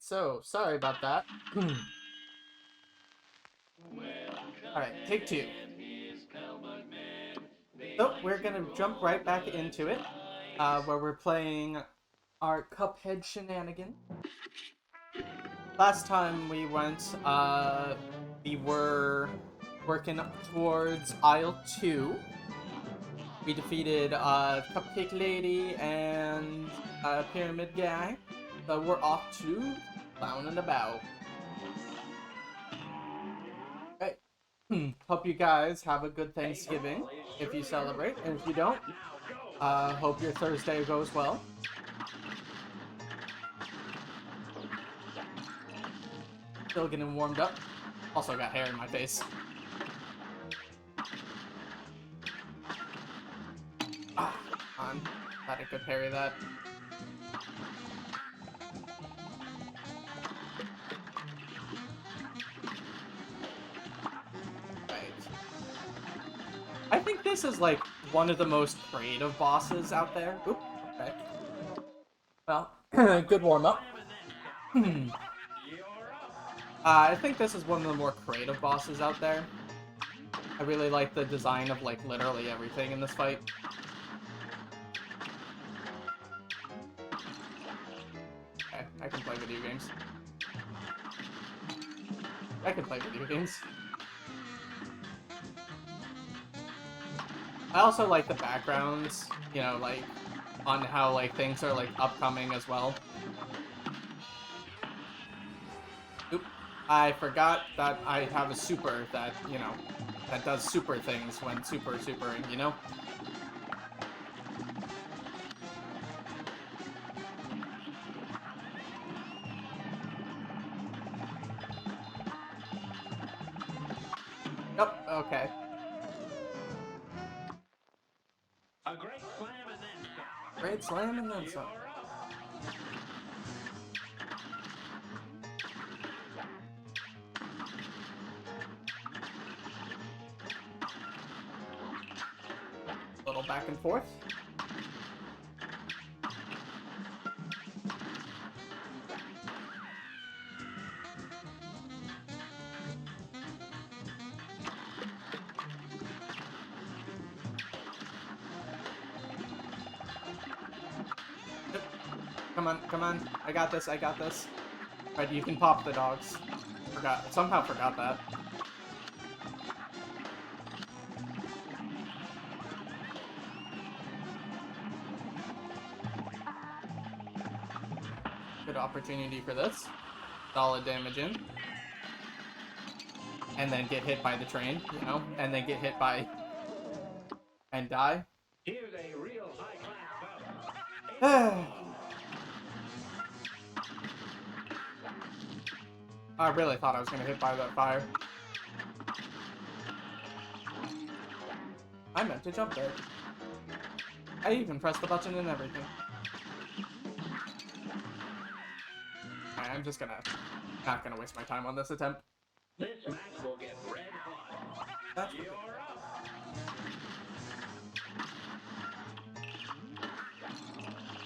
So, sorry about that. Alright, take two. So, we're gonna jump right back into it, where we're playing our Cuphead Shenanigan. Last time we went, we were working towards Aisle 2. We defeated, Cupcake Lady and, Pyramid Guy. So we're off to clowning about. Hey, hope you guys have a good Thanksgiving if you celebrate, and if you don't, hope your Thursday goes well. Still getting warmed up. Also got hair in my face. Ah, come on. Glad I could parry that. I think this is, like, one of the most creative bosses out there. Oop, okay. Well, good warm-up. I think this is one of the more creative bosses out there. I really like the design of, like, literally everything in this fight. Okay, I can play video games. I can play video games. I also like the backgrounds, you know, like, on how, like, things are, like, upcoming as well. Oop. I forgot that I have a super that, you know, that does super things when supering, you know? Yep, okay. A great slam and then some. Great slam and then some. Little back and forth. Come on, come on. I got this, I got this. Alright, you can pop the dogs. Somehow forgot that. Good opportunity for this. Solid damage in. And then get hit by the train, you know? And then get hit by... and die. Here's a real high-class bout. I really thought I was gonna hit by that fire. I meant to jump there. I even pressed the button and everything. Alright, I'm just not gonna waste my time on this attempt. This match will get red hot. That's You're up.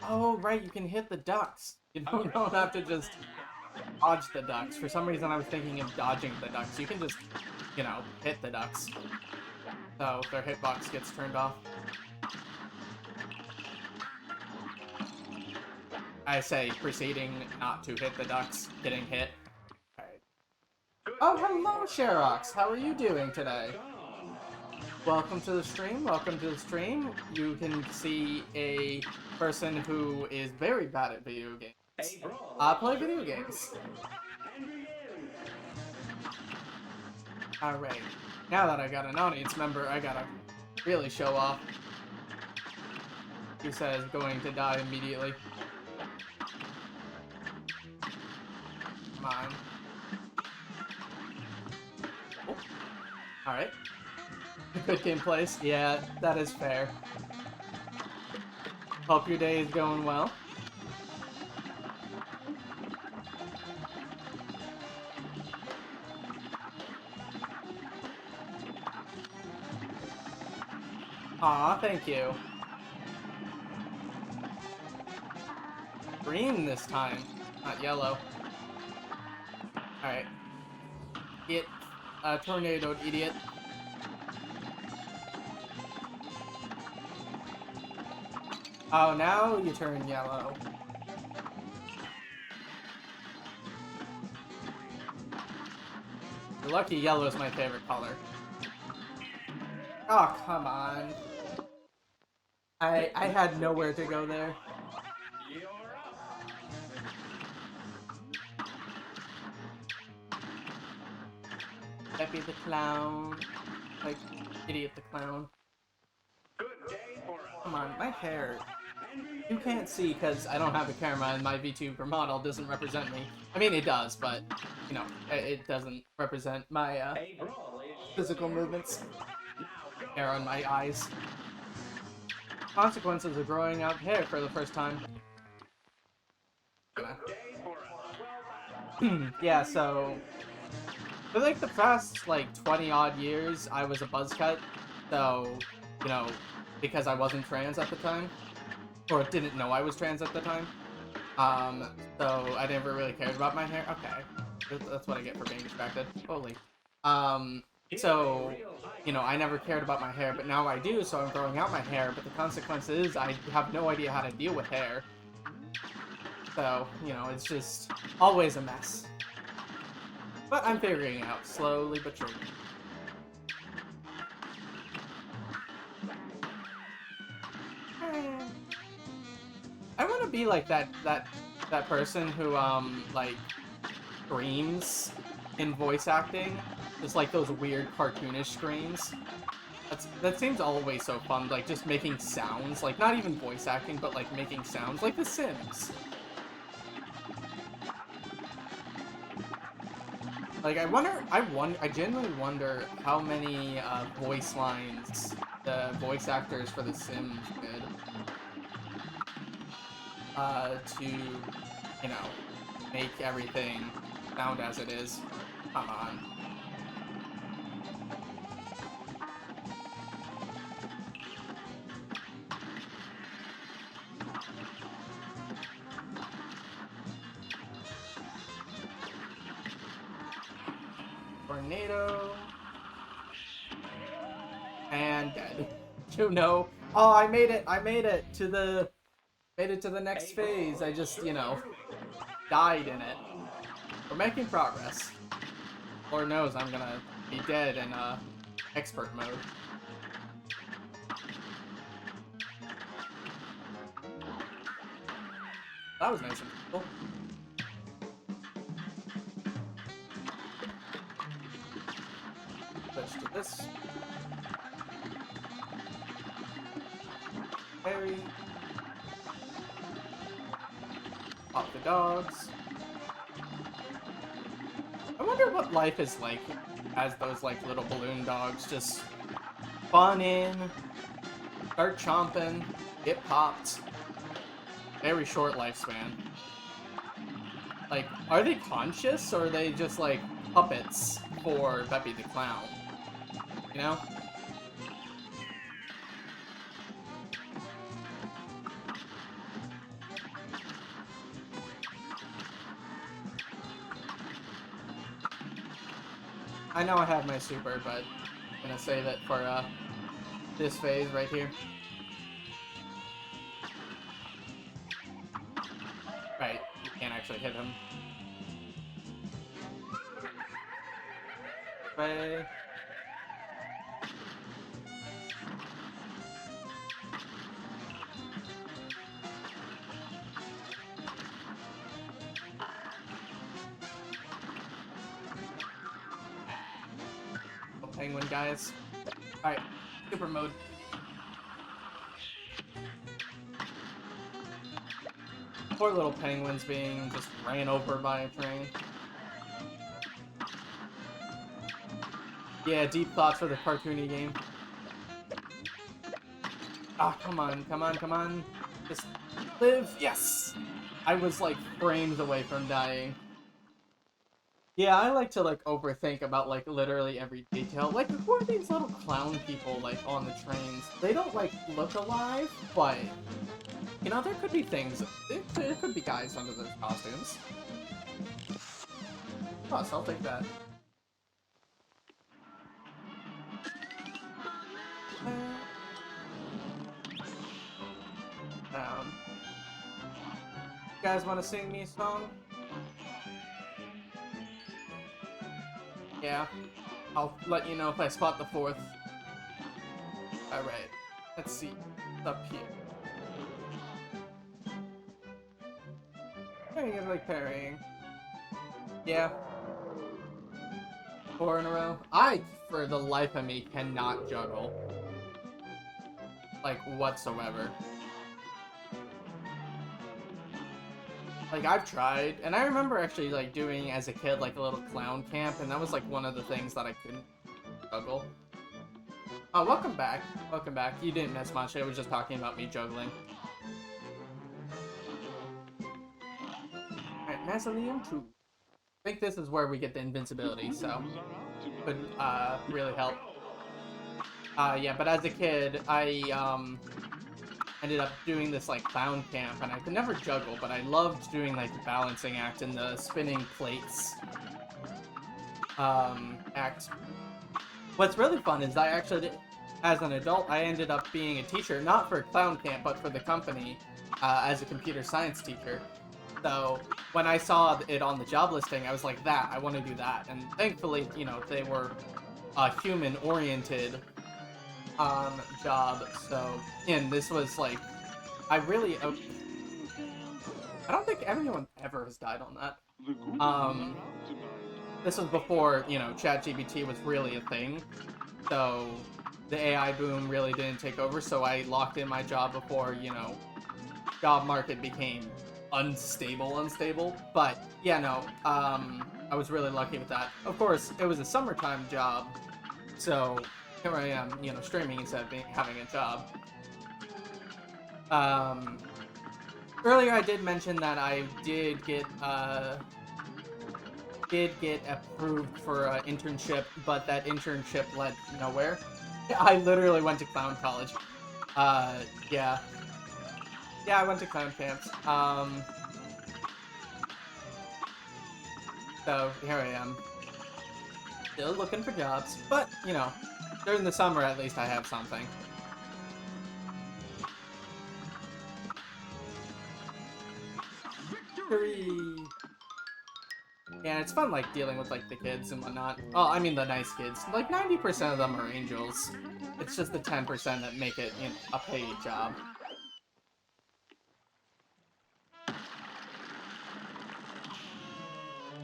Oh, right, you can hit the ducks. You don't have to just dodge the ducks. For some reason, I was thinking of dodging the ducks. You can just, you know, hit the ducks. So their hitbox gets turned off. I say proceeding not to hit the ducks, getting hit. Alright. Oh, hello, Sherox! How are you doing today? Welcome to the stream, welcome to the stream. You can see a person who is very bad at video games. Play video games. Alright. Now that I got an audience member, I gotta really show off. He says going to die immediately. Come on. Oh. Alright. Good game place. Yeah, that is fair. Hope your day is going well. Aw, thank you. Green this time, not yellow. Alright. Get tornadoed, idiot. Oh, now you turn yellow. You're lucky yellow is my favorite color. Oh, come on. I had nowhere to go there. You're up. Peppy the clown. Like, idiot the clown. Good day for us. Come on, my hair. You can't see because I don't have a camera and my VTuber model doesn't represent me. I mean, it does, but, you know, it doesn't represent my A brawl is physical movements. now go. Hair on my eyes. Consequences of growing out hair for the first time. Good day for us. Well done. Yeah, so for like the past like 20 odd years, I was a buzz cut. So, you know, because I wasn't trans at the time, or didn't know I was trans at the time. So I never really cared about my hair. Okay, that's what I get for being distracted. Holy. So, you know, I never cared about my hair, but now I do, so I'm growing out my hair, but the consequence is I have no idea how to deal with hair. So, you know, it's just always a mess. But I'm figuring it out, slowly but surely. I want to be like that person who, like, screams in voice acting. Just like those weird cartoonish screams. That seems always so fun, like just making sounds, like not even voice acting, but like making sounds, like The Sims. Like I genuinely wonder how many voice lines the voice actors for The Sims did to, you know, make everything sound as it is. Come on. Tornado. And dead. You know. Oh, I made it to the next phase. I just, you know, died in it. We're making progress. Lord knows I'm gonna be dead in expert mode. That was nice and cool. Switch to this. Harry. Pop the dogs. I wonder what life is like as those like little balloon dogs just spawn in, start chomping, get popped. Very short lifespan. Like, are they conscious or are they just like puppets for Beppy the Clown? You know? I know I have my super, but I'm gonna save it for this phase right here. Right, you can't actually hit him. Right. Penguin guys. Alright, super mode. Poor little penguins being just ran over by a train. Yeah, deep thoughts for the cartoony game. Ah, come on, come on, come on. Just live. Yes! I was like frames away from dying. Yeah, I like to like overthink about like literally every detail. Like, who are these little clown people like on the trains? They don't like look alive, but you know, there could be things. There could be guys under those costumes. Plus, I'll take that. You guys want to sing me a song? Yeah. I'll let you know if I spot the fourth. Alright. Let's see. What's up here? Parrying is like parrying. Yeah. 4 in a row. I, for the life of me, cannot juggle. Like, whatsoever. Like, I've tried, and I remember actually, like, doing, as a kid, like, a little clown camp, and that was, like, one of the things that I couldn't juggle. Oh, welcome back. Welcome back. You didn't miss much. I was just talking about me juggling. Alright, Mausoleum 2. I think this is where we get the invincibility, so could really help. Yeah, but as a kid, I ended up doing this like clown camp, and I could never juggle, but I loved doing like the balancing act and the spinning plates act. What's really fun is I actually, as an adult, I ended up being a teacher, not for clown camp, but for the company as a computer science teacher. So when I saw it on the job listing, I was like, I want to do that. And thankfully, you know, they were a human-oriented job. So, and this was like, I don't think anyone ever has died on that. This was before, you know, ChatGPT was really a thing. So the AI boom really didn't take over. So I locked in my job before, you know, job market became unstable, but yeah, no, I was really lucky with that. Of course, it was a summertime job, so here I am, you know, streaming instead of having a job. Earlier I did mention that I did get approved for an internship, but that internship led nowhere. I literally went to clown college. Yeah. Yeah, I went to clown camps. So here I am. Still looking for jobs, but, you know, during the summer at least I have something. Victory! Yeah, it's fun, like, dealing with, like, the kids and whatnot. Oh, I mean the nice kids. Like, 90% of them are angels. It's just the 10% that make it, you know, a paid job.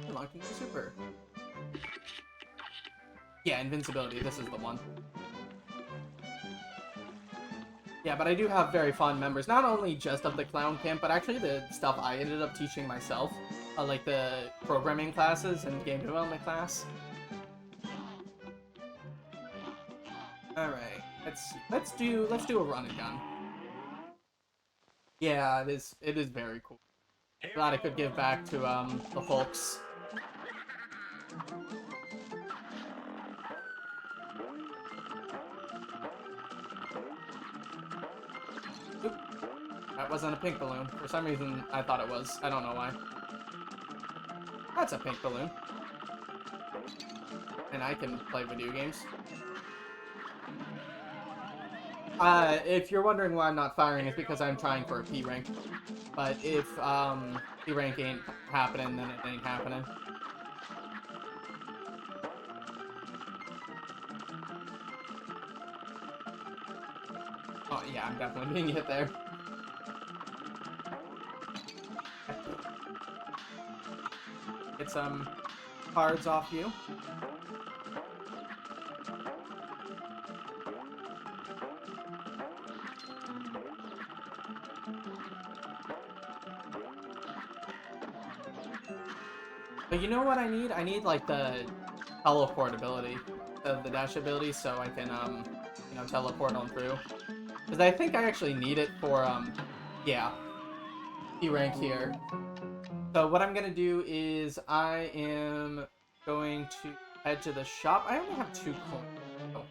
Unlocking the super. Yeah, invincibility. This is the one. Yeah, but I do have very fond memories, not only just of the clown camp, but actually the stuff I ended up teaching myself, like the programming classes and game development class. All right, let's do a run and gun. Yeah, it is very cool. Glad I could give back to the folks. Oop. That wasn't a pink balloon. For some reason, I thought it was. I don't know why. That's a pink balloon. And I can play video games. If you're wondering why I'm not firing, it's because I'm trying for a P rank. But if P rank ain't happening, then it ain't happening. Oh yeah, I'm definitely being hit there. Get some cards off you. But you know what I need? I need, like, the teleport ability, the dash ability, so I can, you know, teleport on through. Because I think I actually need it for, yeah, P rank here. So what I'm gonna do is I am going to head to the shop. I only have 2 coins,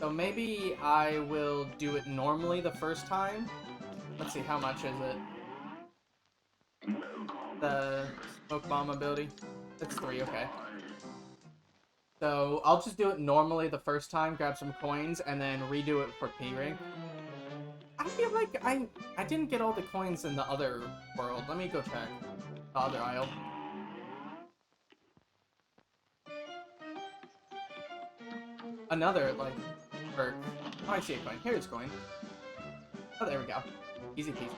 so maybe I will do it normally the first time. Let's see, how much is it? The smoke bomb ability. It's 3, okay. So, I'll just do it normally the first time, grab some coins, and then redo it for P rank. I feel like I didn't get all the coins in the other world. Let me go check. The other aisle. Another, like, perk. Oh, I see a coin. Here's a coin. Oh, there we go. Easy peasy.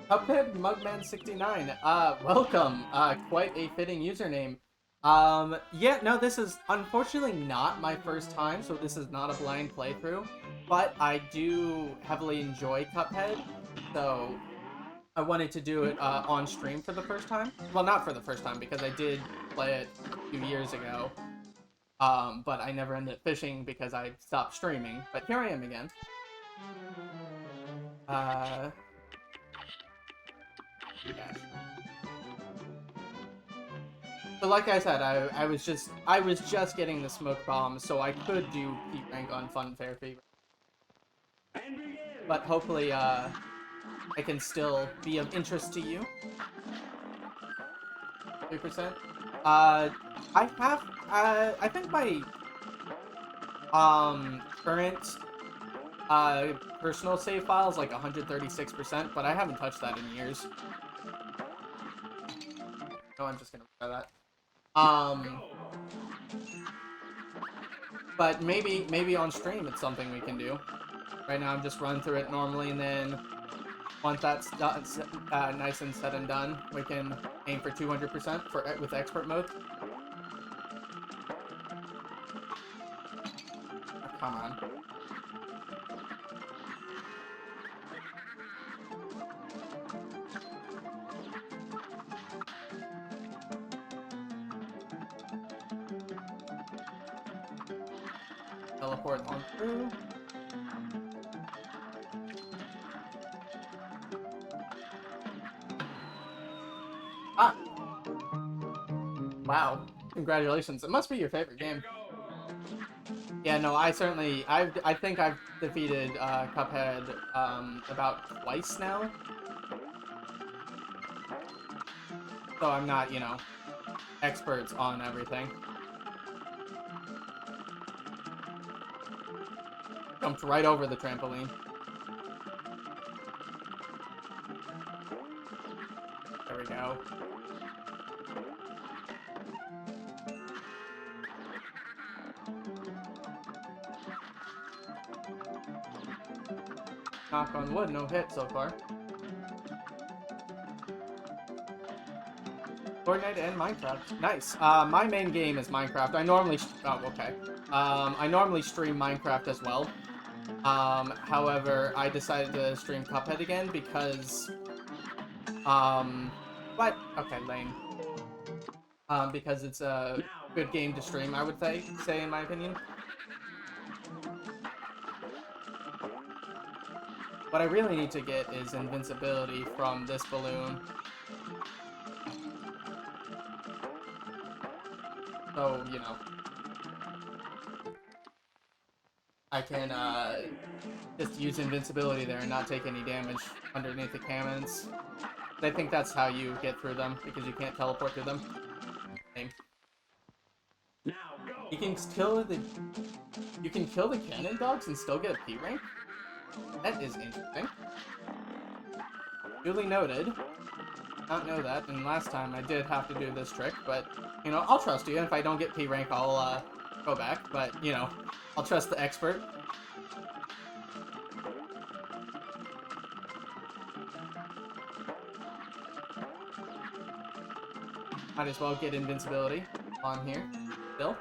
Cuphead Mugman69. Welcome. Quite a fitting username. Yeah, no, this is unfortunately not my first time, so this is not a blind playthrough. But I do heavily enjoy Cuphead, so I wanted to do it on stream for the first time. Well, not for the first time, because I did play it a few years ago. But I never ended up fishing because I stopped streaming. But here I am again. Yeah. So like I said, I was just getting the smoke bomb, so I could do P rank on Funfair Fever. But hopefully, I can still be of interest to you. 3%. I have, I think my, current, personal save file is like 136%, but I haven't touched that in years. No, I'm just gonna try that. But maybe on stream it's something we can do. Right now I'm just running through it normally, and then once that's done, nice and said and done, we can aim for 200% with expert mode. Oh, come on. Teleport on through. Ah! Wow. Congratulations. It must be your favorite game. Yeah, no, I think I've defeated, Cuphead, about twice now. So I'm not, you know, experts on everything. Jumped right over the trampoline. There we go. Knock on wood, no hit so far. Fortnite and Minecraft. Nice. My main game is Minecraft. I normally... Oh, okay. I normally stream Minecraft as well. However, I decided to stream Cuphead again because... What? Okay, lame. Because it's a good game to stream, I would say in my opinion. What I really need to get is invincibility from this balloon. So, you know, I can, just use invincibility there and not take any damage underneath the cannons. I think that's how you get through them, because you can't teleport through them. Same. You can kill the cannon dogs and still get a P rank? That is interesting. Duly noted. Not know that, and last time I did have to do this trick, but, you know, I'll trust you, and if I don't get P rank, I'll, go back, but, you know, I'll trust the expert. Might as well get invincibility on here, still.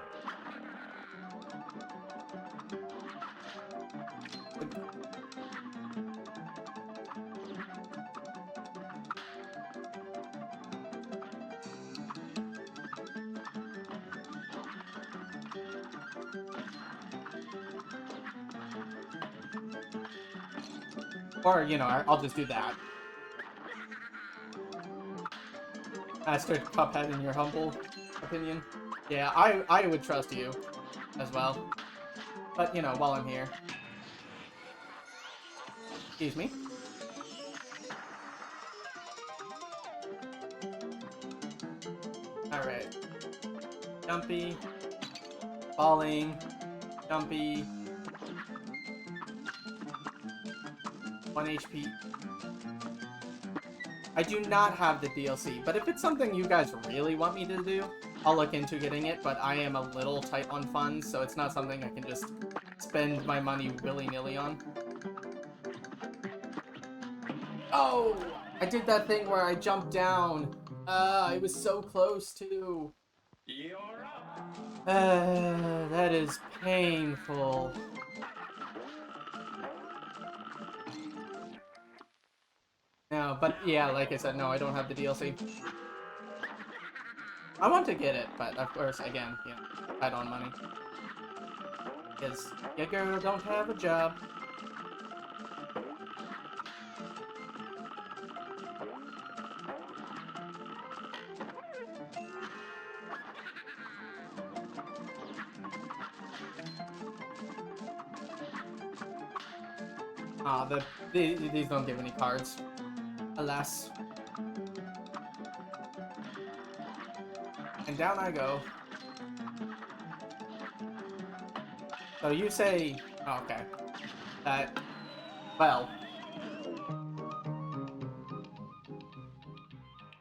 Or, you know, I'll just do that. Master Cuphead, in your humble opinion. Yeah, I would trust you as well. But, you know, while I'm here. Excuse me. Alright. Jumpy. Falling. Jumpy. 1 HP. I do not have the DLC, but if it's something you guys really want me to do, I'll look into getting it, but I am a little tight on funds, so it's not something I can just spend my money willy-nilly on. Oh! I did that thing where I jumped down. I was so close, too. You're up. That is painful. No, but yeah, like I said, no, I don't have the DLC. I want to get it, but of course, again, you know, tight on money. Because your girl don't have a job. Aw, these don't give any cards. Alas. And down I go. So you say... Oh, okay. That... Well...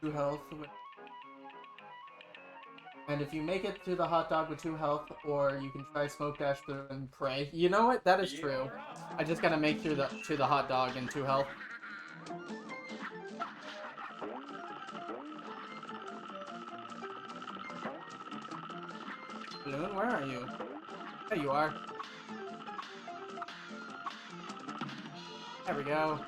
2 health. And if you make it to the hot dog with 2 health, or you can try smoke dash through and pray. You know what? That is true. I just gotta make through to the hot dog in 2 health. Balloon, where are you? There you are. There we go.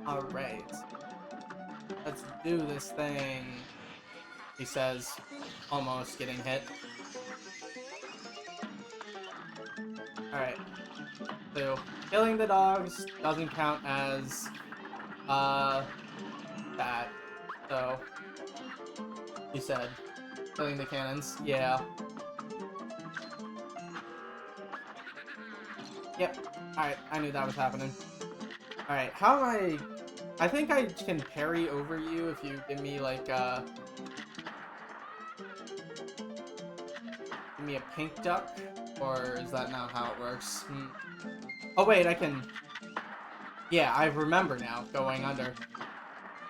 Alright. Let's do this thing. He says, almost getting hit. Alright. So, killing the dogs doesn't count as, that. So, he said, killing the cannons, yeah. Yep. Alright, I knew that was happening. Alright, how am I think I can parry over you if you give me, like, give me a pink duck? Or is that not how it works? Oh wait, I can... Yeah, I remember now, going under.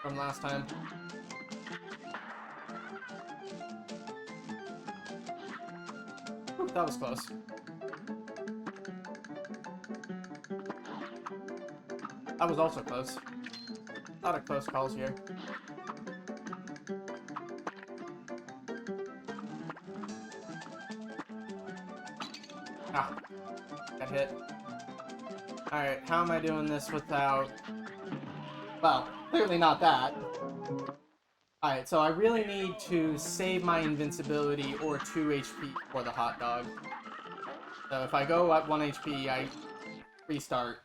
From last time. Ooh, that was close. That was also close. A lot of close calls here. Ah, got hit. Alright, how am I doing this without... Well, clearly not that. Alright, so I really need to save my invincibility or 2 HP for the hot dog. So if I go at 1 HP, I restart.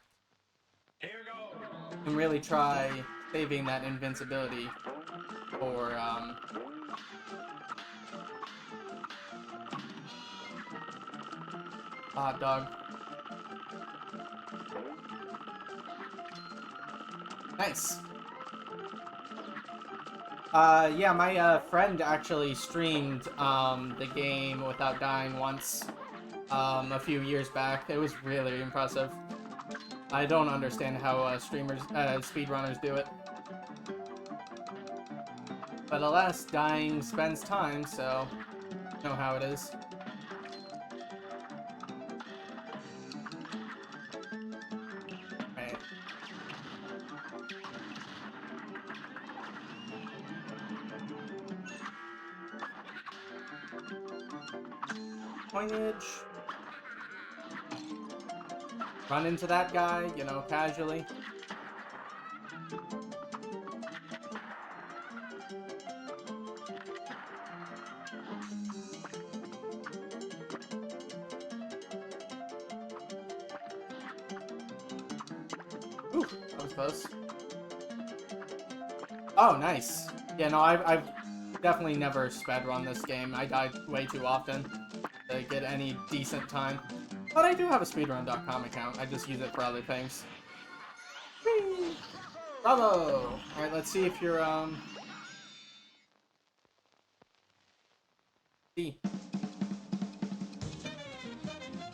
Here goes. And really try saving that invincibility for, hot dog. Nice. Yeah, my, friend actually streamed, the game without dying once, a few years back. It was really impressive. I don't understand how, speedrunners do it. But alas, dying spends time, so you know how it is. Right. Coinage. Run into that guy, you know, casually. Ooh, that was close. Oh, nice. Yeah, no, I've definitely never sped run this game. I died way too often to get any decent time. But I do have a speedrun.com account. I just use it for other things. Whee! Bravo! Alright, let's see if you're, C.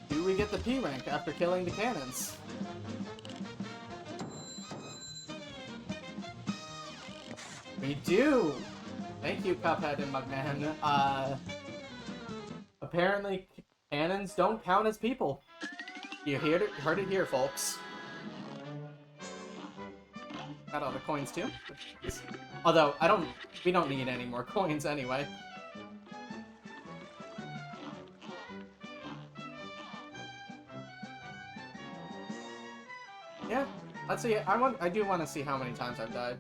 Do we get the P rank after killing the cannons? We do! Thank you, Cuphead and Mugman. Apparently cannons don't count as people. You heard it here, folks. Got all the coins too. Although we don't need any more coins anyway. Yeah, let's see. I do want to see how many times I've died.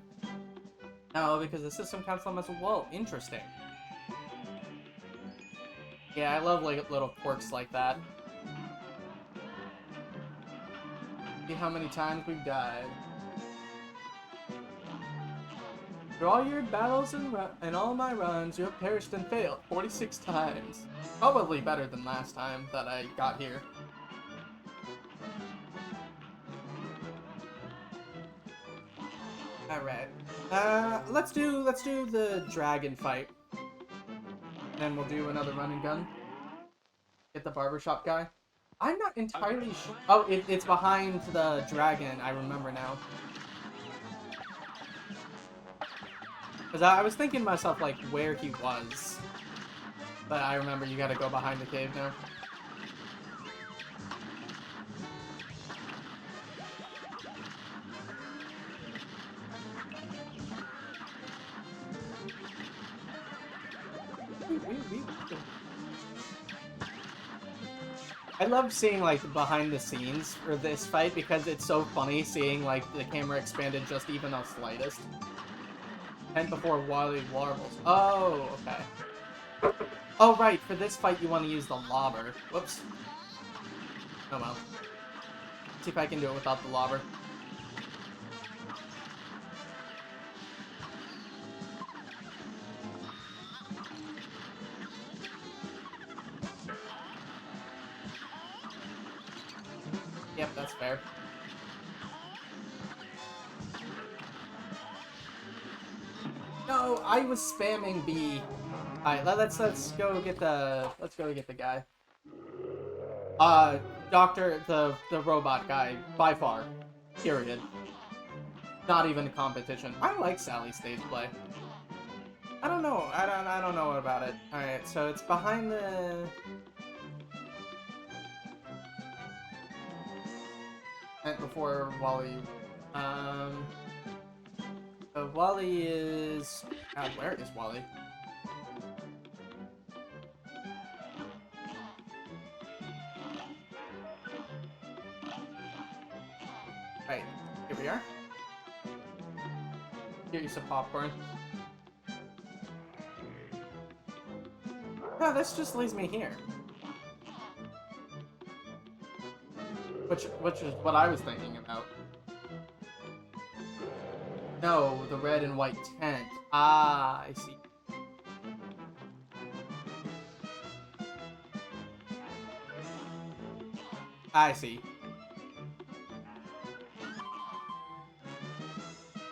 No, because the system counts them as well. Interesting. Yeah, I love like little quirks like that. See how many times we've died. Through all your battles and all my runs, you have perished and failed 46 times. Probably better than last time that I got here. Alright. Let's do the dragon fight. Then we'll do another run and gun. Get the barbershop guy. I'm not entirely sure. Oh, it's behind the dragon. I remember now. Because I was thinking to myself, like, where he was. But I remember you gotta go behind the cave now. I love seeing, like, behind the scenes for this fight because it's so funny seeing, like, the camera expanded just even the slightest. And before Wily Warbles. Oh, okay. Oh, right, for this fight you want to use the lobber. Whoops. Oh well. Let's see if I can do it without the lobber. Yep, that's fair. No, I was spamming B. Alright, let's go get the guy. Doctor the robot guy, by far. Period. Not even a competition. I like Sally's stage play. I don't know. I don't know about it. Alright, so it's behind the before Wally. So Wally is... God, where is Wally? Right, here we are. Get you some popcorn. Oh, this just leaves me here. Which is what I was thinking about. No, the red and white tent. Ah, I see. I see.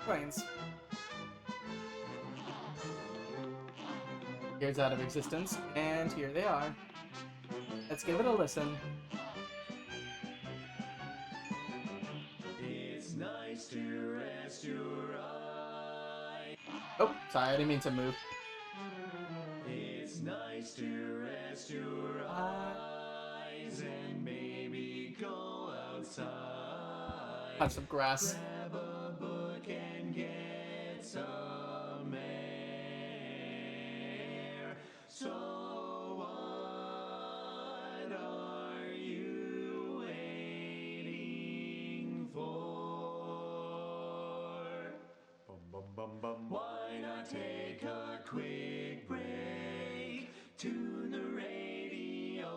Coins. Here's out of existence, and here they are. Let's give it a listen. It's nice to rest your eyes. Oh, sorry, I didn't mean to move. It's nice to rest your eyes and maybe go outside. Touch some grass. Grab a book and get some air. So what are you waiting for? Bum, bum, bum, bum. Why not take a quick break? Tune the radio.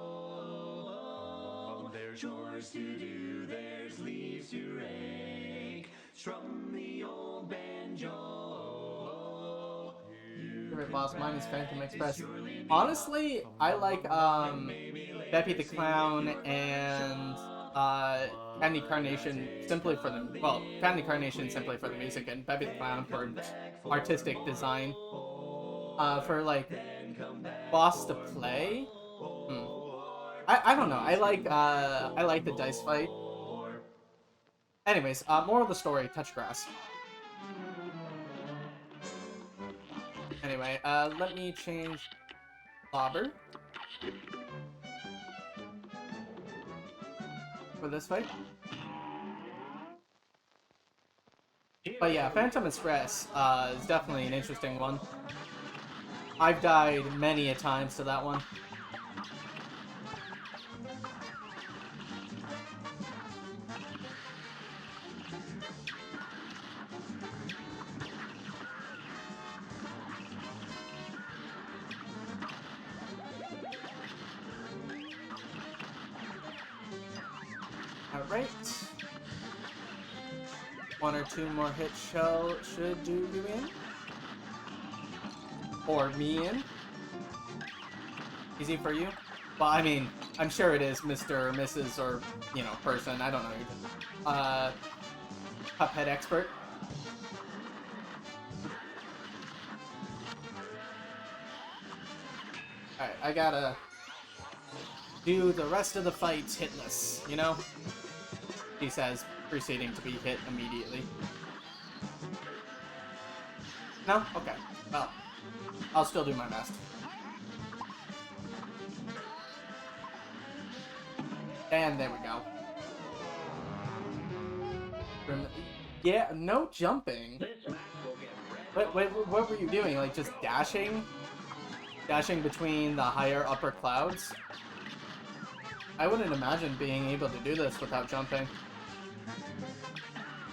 There's chores to do, there's leaves to rake. Strum the old banjo. Favorite boss, mine is Phantom Express. Honestly, I like Beppy the Clown and Candy Carnation simply for the Candy Carnation simply for the music and Beppy the Clown for artistic design. For like boss to play, hmm. I don't know. I like the dice fight. Anyways, more of the story. Touch grass. Anyway, let me change Lobber for this fight. But yeah, Phantom Express is definitely an interesting one. I've died many a times to that one. Alright. One or two more hits should do you in. Or me in. Easy for you? Well, I mean, I'm sure it is Mr. or Mrs. or, you know, person. I don't know. Cuphead expert. Alright, I gotta do the rest of the fights hitless, you know? He says, proceeding to be hit immediately. No? Okay. Well, I'll still do my best. And there we go. Yeah, no jumping. Wait, what were you doing? Like, just dashing? Dashing between the higher upper clouds? I wouldn't imagine being able to do this without jumping.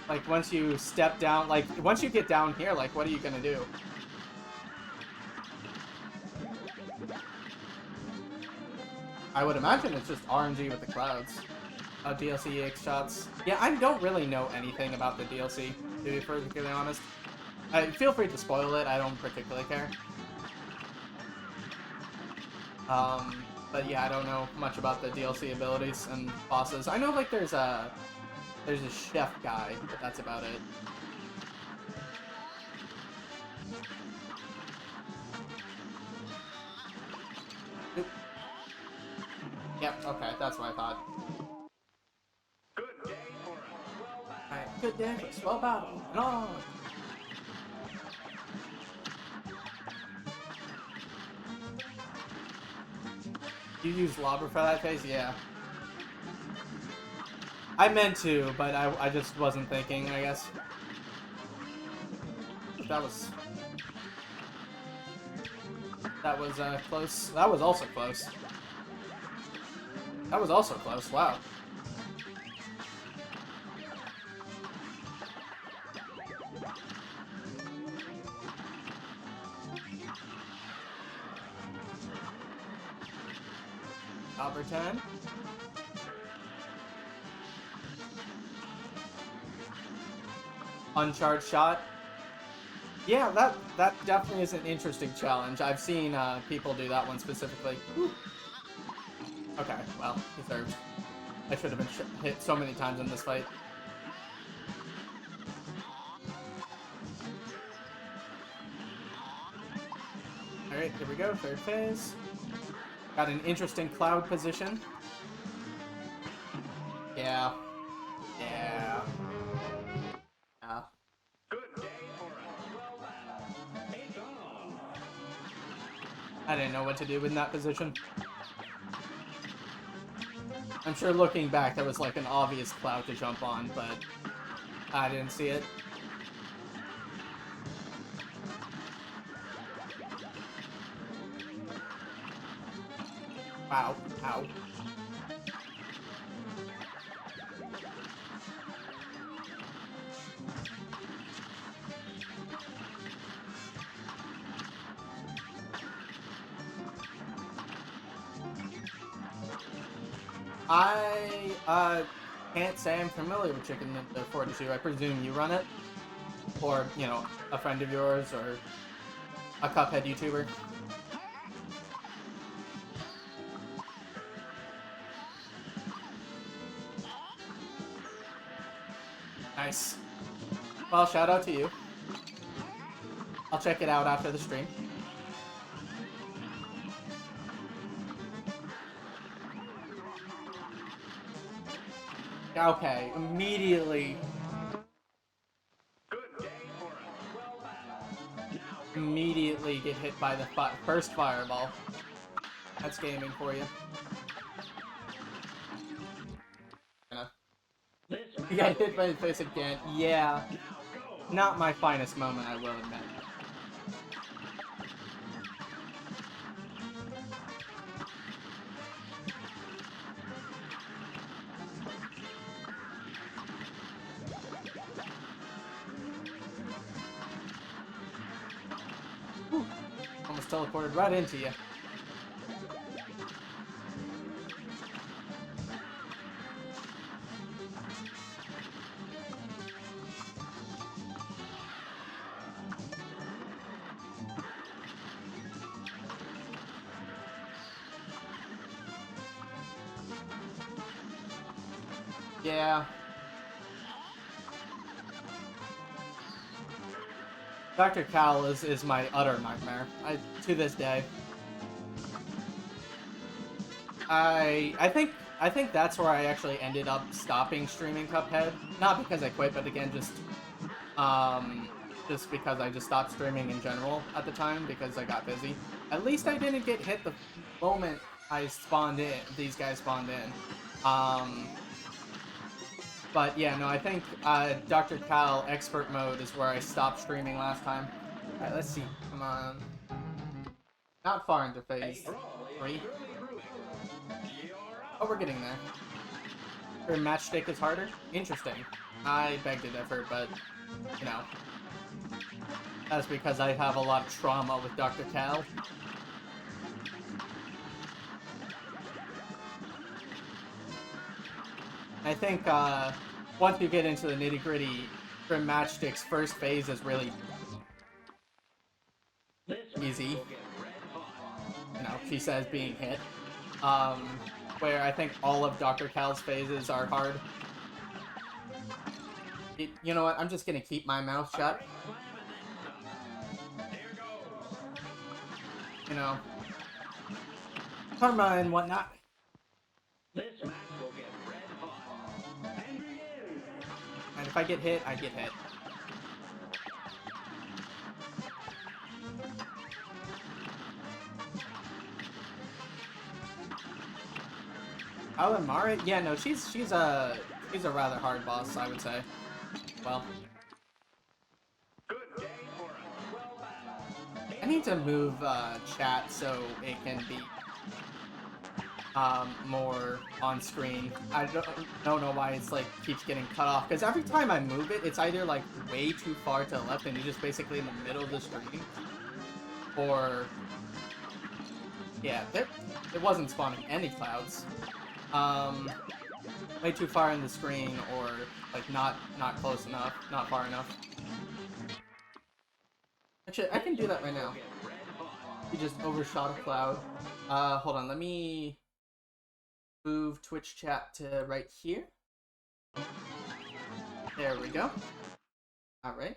Like, once you step down, like, once you get down here, like, what are you gonna do? I would imagine it's just RNG with the clouds. DLC EX shots. Yeah, I don't really know anything about the DLC, to be perfectly honest. Feel free to spoil it, I don't particularly care. But yeah, I don't know much about the DLC abilities and bosses. I know, like, there's a chef guy, but that's about it. Oop. Yep, okay, that's what I thought. Good day for a swell battle. Alright, good day for a swell battle. And on! You use Lobber for that phase? Yeah. I meant to, but I just wasn't thinking, I guess. That was close. That was also close. That was also close, wow. Albert 10. Uncharged shot. Yeah, that definitely is an interesting challenge. I've seen people do that one specifically. Whew. Okay, well, deserved. I should have been hit so many times in this fight. Alright, here we go, third phase. Got an interesting cloud position. Yeah. Yeah. Yeah. Good day for a swell battle. It's on. I didn't know what to do in that position. I'm sure looking back there was like an obvious cloud to jump on, but I didn't see it. Wow. Ow. I can't say I'm familiar with Chicken Ninja 42. I presume you run it? Or, you know, a friend of yours, or... a Cuphead YouTuber. Nice. Well, shout out to you. I'll check it out after the stream. Okay, immediately get hit by the first fireball. That's gaming for you. You got hit by the face again. Yeah. Not my finest moment, I will admit. Whew. Almost teleported right into you. Yeah. Dr. Cal is my utter nightmare. To this day. I think that's where I actually ended up stopping streaming Cuphead. Not because I quit, but again just because I just stopped streaming in general at the time because I got busy. At least I didn't get hit the moment I spawned in. These guys spawned in. But yeah, no, I think Dr. Cal Expert Mode is where I stopped streaming last time. Alright, let's see. Come on. Not far into phase 3. Oh, we're getting there. Your matchstick is harder? Interesting. I beg to differ, but, you know. That's because I have a lot of trauma with Dr. Cal. I think, once you get into the nitty-gritty, Grim Matchstick's first phase is really easy. You know, she says being hit. Where I think all of Dr. Cal's phases are hard. You know what, I'm just gonna keep my mouth shut. You know, karma and whatnot. And if I get hit, I get hit. Alan Mara? Yeah, no, she's a rather hard boss, I would say. Well, I need to move chat so it can be more on screen. I don't know why it's like keeps getting cut off, because every time I move it, it's either like way too far to the left and you're just basically in the middle of the screen, or yeah, it wasn't spawning any clouds. Way too far in the screen, or like not close enough, not far enough. Actually, I can do that right now. You just overshot a cloud. Hold on, let me move Twitch chat to right here. There we go. Alright.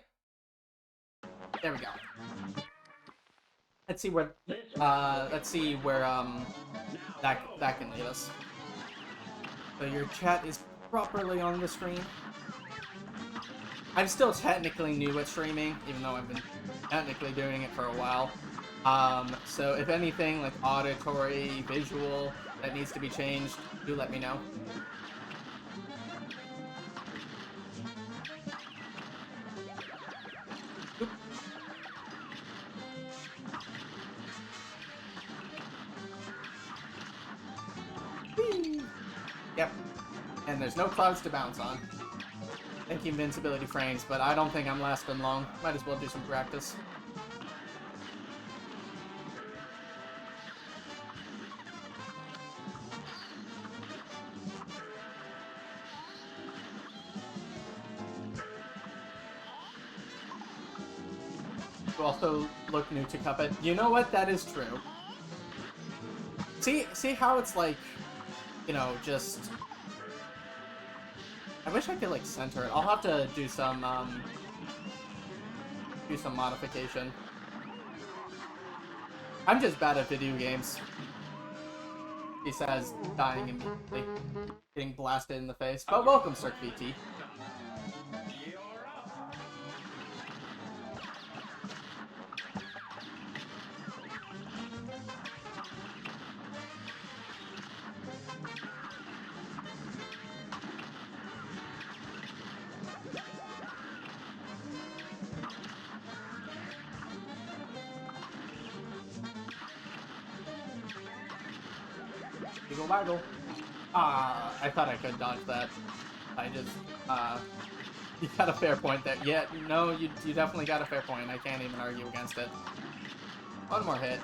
There we go. Let's see where that can lead us. So your chat is properly on the screen. I'm still technically new at streaming, even though I've been technically doing it for a while. So if anything, like auditory, visual, that needs to be changed, do let me know. Oop. Whee! Yep. And there's no clouds to bounce on. Thank you, invincibility frames, but I don't think I'm lasting long. Might as well do some practice. You also look new to Cuphead. You know what? That is true. See how it's like, you know, just... I wish I could, like, center it. I'll have to do some modification. I'm just bad at video games. He says, dying immediately. Getting blasted in the face. But welcome, Cirque VT. Wiggle waggle. Ah, I thought I could dodge that. I just, you got a fair point there. Yeah, no, you definitely got a fair point. I can't even argue against it. One more hit.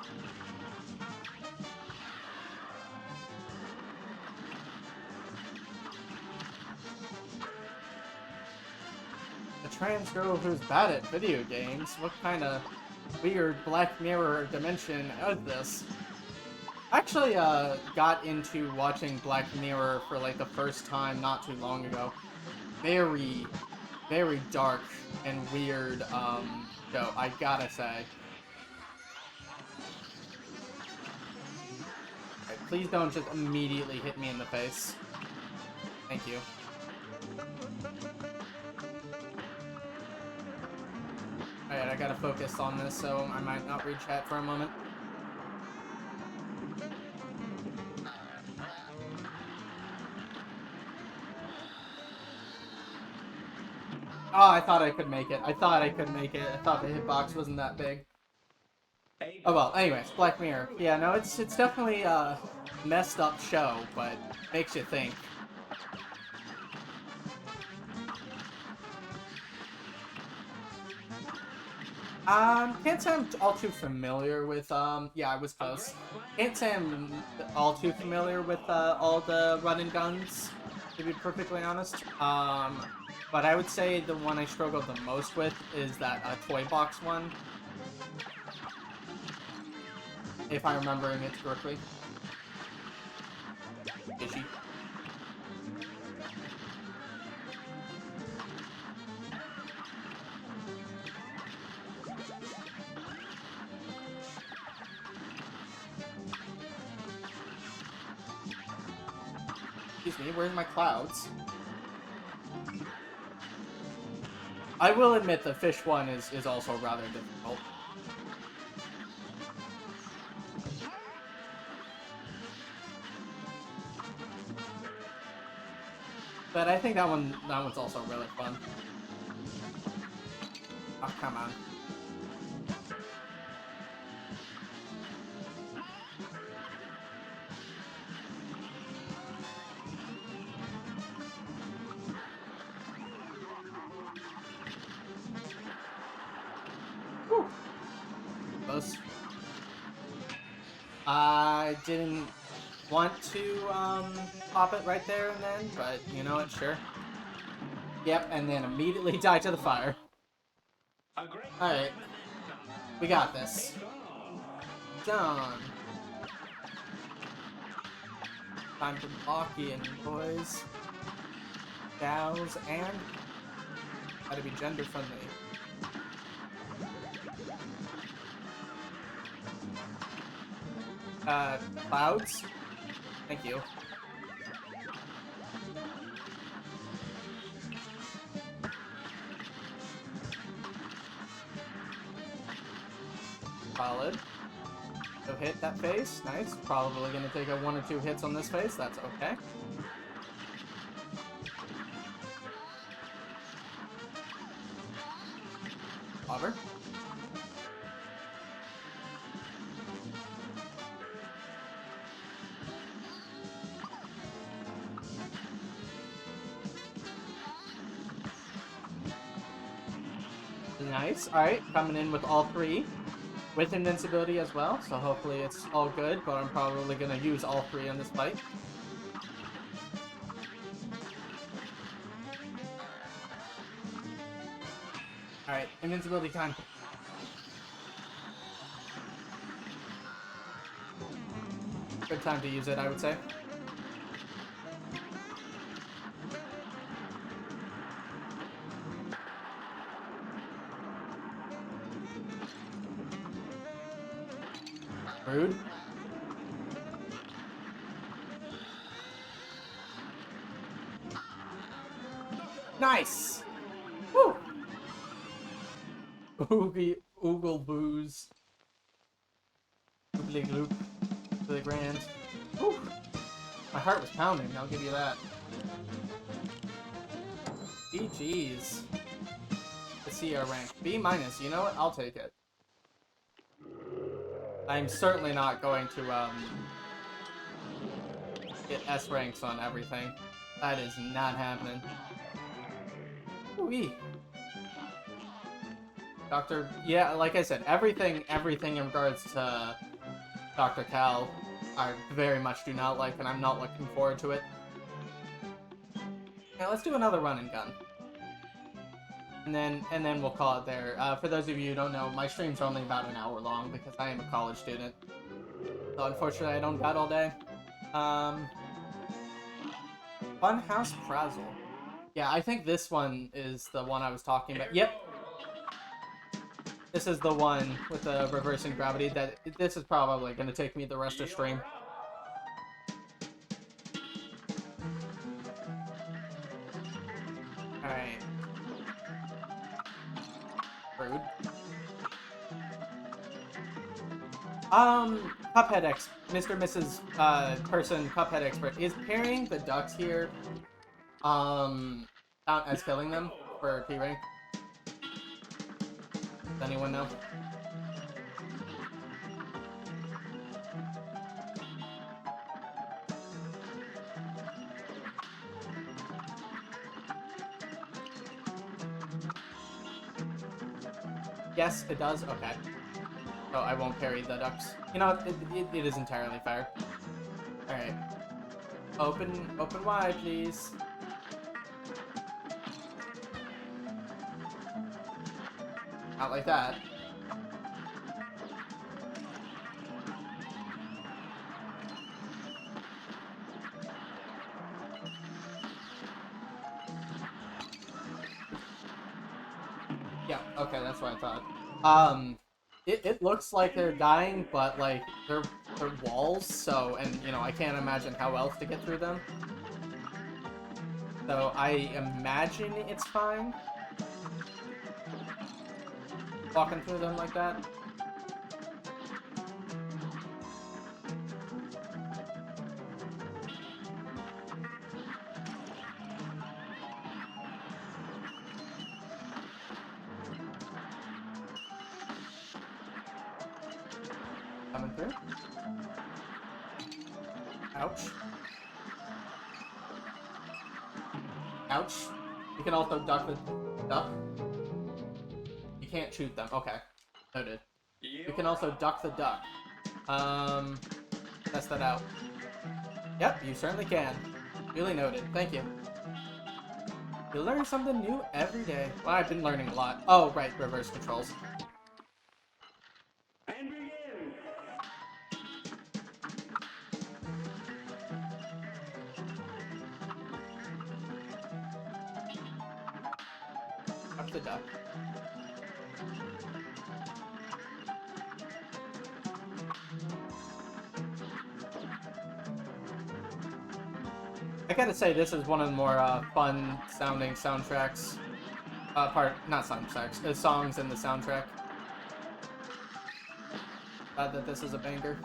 A trans girl who's bad at video games? What kind of weird Black Mirror dimension is this? I actually got into watching Black Mirror for like the first time not too long ago. Very, very dark and weird show, I gotta say. Right, please don't just immediately hit me in the face. Thank you. Alright, I gotta focus on this, so I might not read chat for a moment. Oh, I thought I could make it. I thought I could make it. I thought the hitbox wasn't that big. Oh well, anyways, Black Mirror. Yeah, no, it's definitely a messed up show, but makes you think. Can't say I'm all too familiar with, yeah, I was close. Can't say I'm all too familiar with, all the run and guns, to be perfectly honest. But I would say the one I struggled the most with is that, toy box one. If I'm remembering it correctly. Is she? Excuse me, where's my clouds? I will admit the fish one is also rather difficult. But I think that one's also really fun. Oh, come on. Whew. Close. I didn't want to pop it right there and then, but you know what, sure. Yep, and then immediately die to the fire. Alright. We got this. Done. Time for blocking, boys. Gals, and gotta be gender friendly. Clouds? Thank you. Solid. So hit that face. Nice. Probably gonna take a 1 or 2 hits on this face. That's okay. Hover. Nice. Alright, coming in with all 3. With invincibility as well, so hopefully it's all good, but I'm probably gonna use all 3 in this fight. Alright, invincibility time. Good time to use it, I would say. Rude. Nice! Woo! Oogle booze. Oogly gloop. To the grand. Woo! My heart was pounding, I'll give you that. GG's. To see our rank. B-, you know what? I'll take it. I'm certainly not going to, get S ranks on everything. That is not happening. Wee. Dr. Yeah, like I said, everything in regards to Dr. Cal, I very much do not like, and I'm not looking forward to it. Yeah, let's do another run and gun. And then we'll call it there. For those of you who don't know, my streams are only about an hour long because I am a college student. So unfortunately, I don't bat all day. Funhouse Frazzle. Yeah, I think this one is the one I was talking about. Yep. This is the one with the reversing gravity. This is probably going to take me the rest of stream. Alright. Rude. Cuphead Mr. Mrs. Person Cuphead Expert. Is parrying the ducks here, count as killing them for P rank? Does anyone know? Yes, it does? Okay. Oh, I won't parry the ducks. You know, it is entirely fair. Alright. Open wide, please. Not like that. Yeah, okay, that's what I thought. It looks like they're dying, but, like, they're walls, so, and, you know, I can't imagine how else to get through them. So, I imagine it's fine. Walking through them like that. Coming through. Ouch. Ouch. You can also duck the duck. You can't shoot them. Okay. Noted. You can also duck the duck. Test that out. Yep, you certainly can. Duly noted. Thank you. You learn something new every day. Well, I've been learning a lot. Oh, right. Reverse controls. And begin. Duck the duck. I gotta say, this is one of the more fun-sounding soundtracks. Not soundtracks, songs in the soundtrack. Glad that this is a banger.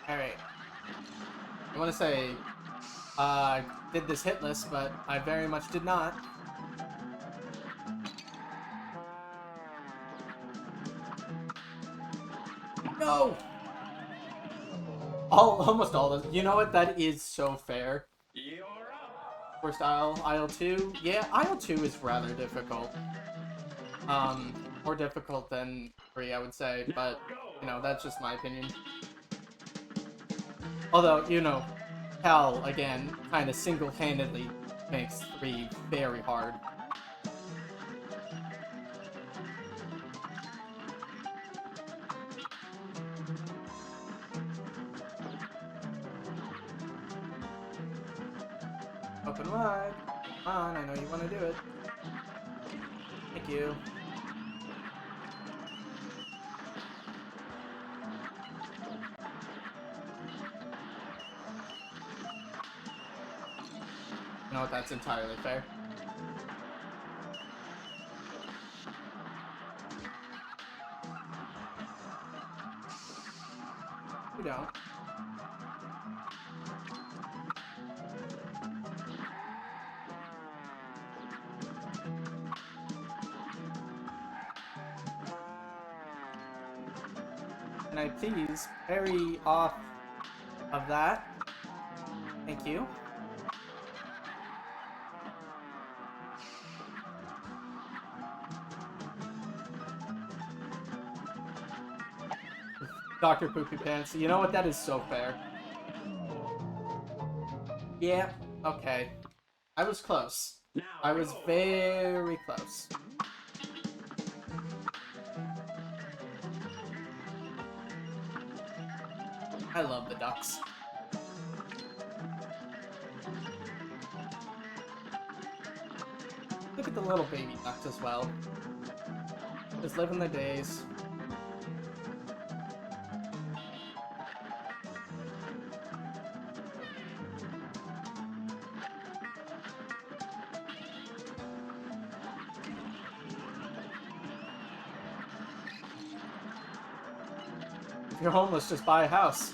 Alright. I want to say, did this hit list, but I very much did not. No! Almost all of them. You know what? That is so fair. You're up. First aisle 2. Yeah, aisle 2 is rather difficult. More difficult than 3, I would say, but, you know, that's just my opinion. Although, you know, Cal, again, kind of single-handedly makes 3 very hard. Open wide. Come on, I know you want to do it. Thank you. You know what, that's entirely fair. You don't. Can I please parry off of that? Thank you. Dr. Poopy Pants. You know what? That is so fair. Yeah, okay. I was close. I was very close. I love the ducks. Look at the little baby ducks as well. Just living their days. If you're homeless, just buy a house.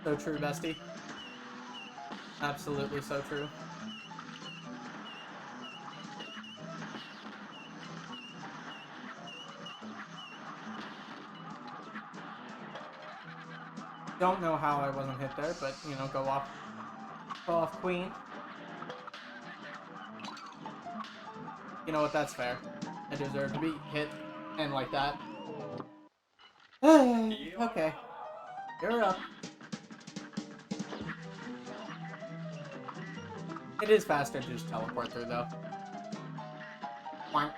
So true, bestie. Absolutely so true. Don't know how I wasn't hit there, but, you know, go off queen. You know what, that's fair. I deserve to be hit and like that. Okay. You're up. It is faster to just teleport through, though. Wank.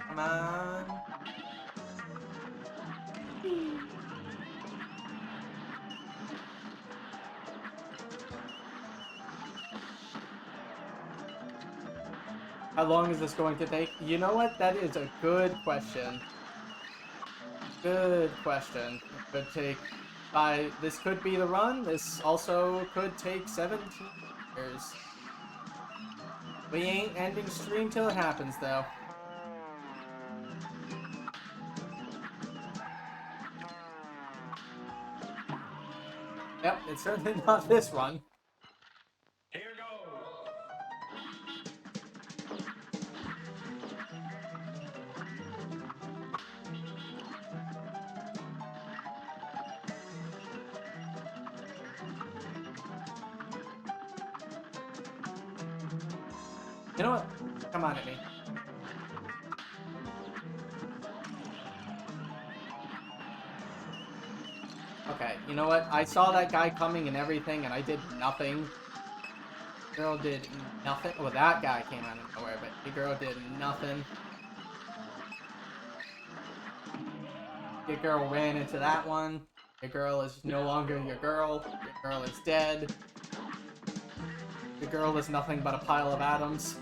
Come on. How long is this going to take? You know what? That is a good question. Good question. It could take this could be the run. This also could take 17 years. We ain't ending stream till it happens, though. Yep, it's certainly not this run. Here goes. You know what? Come on at me. Okay, you know what? I saw that guy coming and everything, and I did nothing. Girl did nothing. Well, that guy came out of nowhere, but the girl did nothing. Your girl ran into that one. Your girl is no longer your girl. Your girl is dead. Your girl is nothing but a pile of atoms.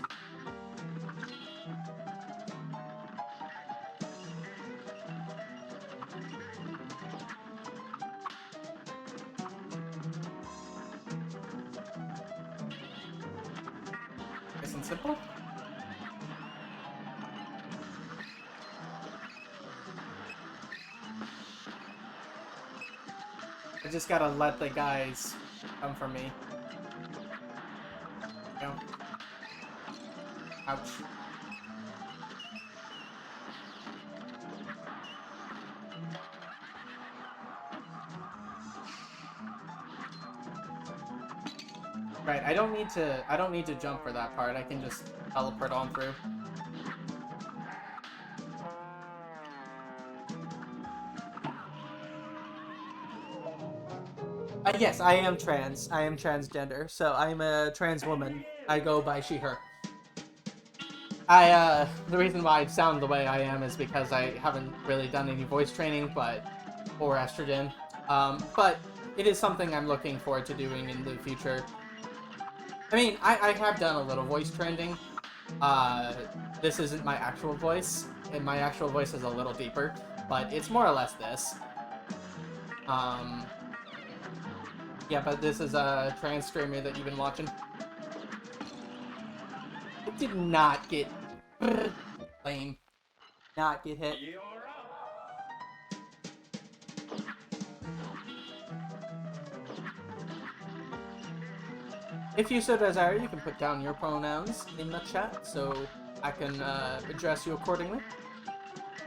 Nice and simple. I just gotta let the guys come for me. You know? Ouch. Right, I don't need to jump for that part. I can just teleport on through. Yes, I am trans. I am transgender, so I'm a trans woman. I go by she, her. The reason why I sound the way I am is because I haven't really done any voice training, or estrogen. But it is something I'm looking forward to doing in the future. I mean, I have done a little voice training. This isn't my actual voice, and my actual voice is a little deeper, but it's more or less this. Yeah, but this is a trans streamer that you've been watching. I did not get lame. Not get hit. You're up. If you so desire, you can put down your pronouns in the chat so I can address you accordingly.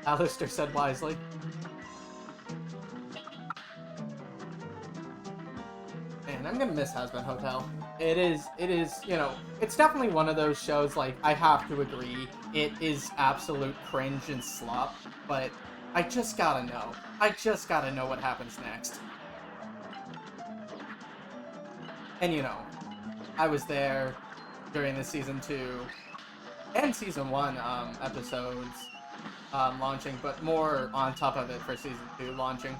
Alistair said wisely. Man, I'm gonna miss Husband Hotel. It is, you know, it's definitely one of those shows, like, I have to agree, it is absolute cringe and slop, but I just gotta know. I just gotta know what happens next. And, you know, I was there during the Season 2 and Season 1 episodes launching, but more on top of it for Season 2 launching,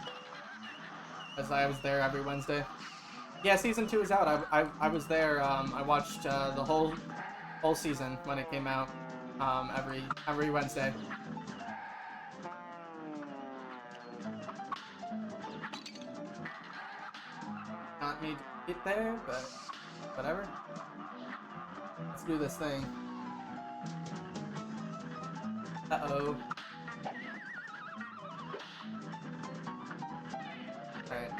as I was there every Wednesday. Yeah, Season 2 is out. I was there. I watched the whole season when it came out. Every Wednesday. Not me to get there, but whatever. Let's do this thing. Uh-oh. Alright.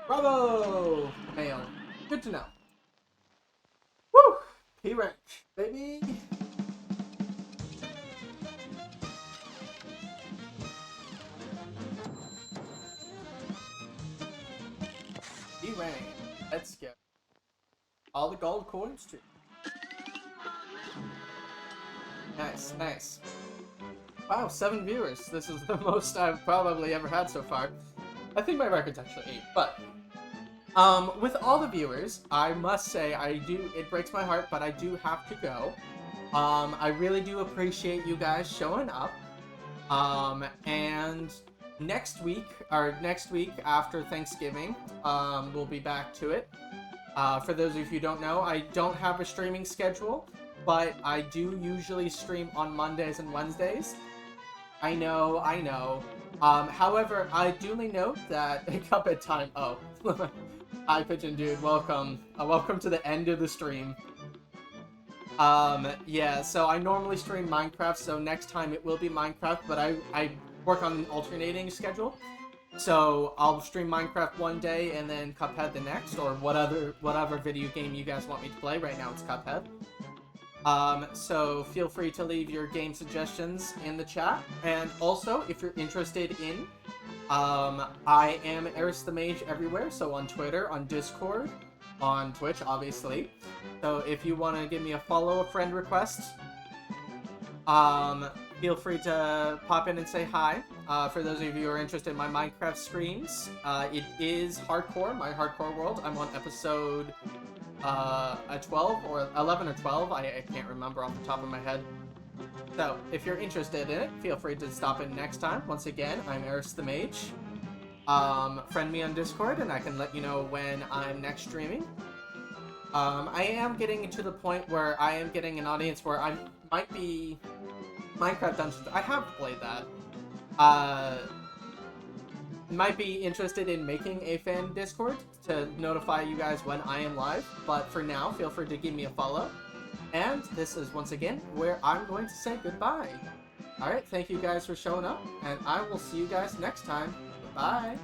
Bravo! Mail. Good to know. Woo! P-Wrench, baby! P-Wrench. Let's go. All the gold coins, too. Nice, nice. Wow, 7 viewers. This is the most I've probably ever had so far. I think my record's actually 8, but with all the viewers, I must say it breaks my heart, but I do have to go. I really do appreciate you guys showing up. And next week after Thanksgiving, we'll be back to it. For those of you who don't know, I don't have a streaming schedule, but I do usually stream on Mondays and Wednesdays. I know. However, I duly note that Cuphead time. Oh, hi Pigeon Dude, welcome. Welcome to the end of the stream. Yeah. So I normally stream Minecraft, so next time it will be Minecraft, but I work on an alternating schedule. So I'll stream Minecraft one day and then Cuphead the next, or whatever video game you guys want me to play. Right now it's Cuphead. So feel free to leave your game suggestions in the chat, and also if you're interested in, I am Eris the Mage everywhere, so on Twitter, on Discord, on Twitch, obviously. So if you want to give me a follow, a friend request, feel free to pop in and say hi. For those of you who are interested in my Minecraft streams, it is hardcore, my hardcore world. I'm on episode 12 or 11 or 12, I can't remember off the top of my head. So if you're interested in it, feel free to stop in next time. Once again, I'm Eris the Mage. Friend me on Discord and I can let you know when I'm next streaming. I am getting to the point where I am getting an audience where I might be Minecraft Dungeons. I have played that. Might be interested in making a fan Discord to notify you guys when I am live, but for now, feel free to give me a follow. And this is, once again, where I'm going to say goodbye. Alright, thank you guys for showing up, and I will see you guys next time. Bye!